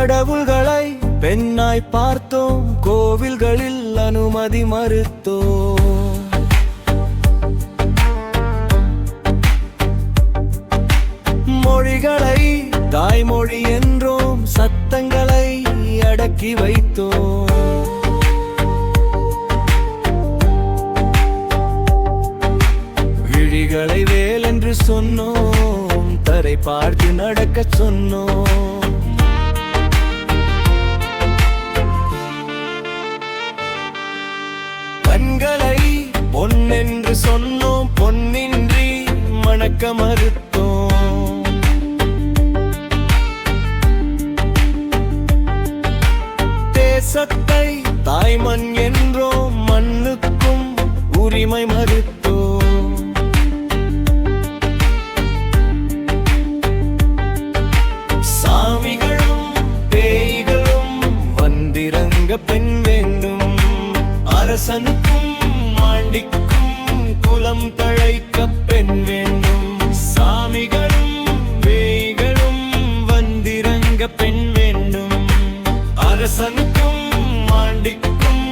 கடவுள்களை பெண்ணாய் பார்த்தோம், கோவில்களில் அனுமதி மறுத்தோம். மொழிகளை தாய்மொழி என்றோம், சத்தங்களை அடக்கி வைத்தோம். விழிகளை வேல் என்று சொன்னோம், தரை பார்த்து நடக்கச் சொன்னோம். கண்களை பொன்னென்று சொன்னோம், பொன்னின்றி மணக்க மறுத்தோம். தேசத்தை தாய்மண் என்றோம், மண்ணுக்கும் உரிமை மறுத்தோம். சாமிகளும் பேய்களும் வந்திறங்க பெண் வேண்டும், அரசனுக்கும் மாண்டிக்கும் குலம் தழைக்க பெண் வேண்டும். சாமிகளும் பேய்களும் வந்திறங்க பெண் வேண்டும், அரசனுக்கும் மாண்டிக்கும்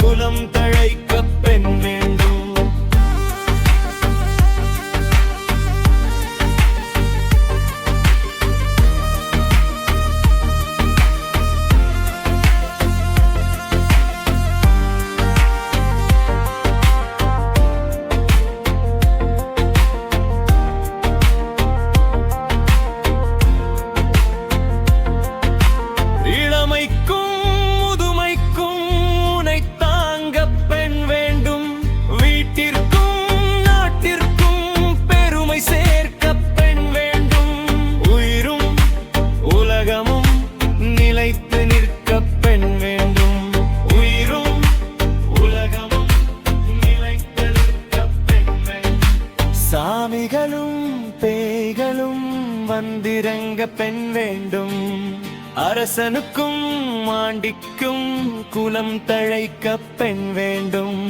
குலம் தழைக்க பெண் வேண்டும். சாமிகளும் பேய்களும் வந்திறங்க பெண் வேண்டும், அரசனுக்கும் மாண்டிக்கும் குலம் தழைக்க பெண் வேண்டும்.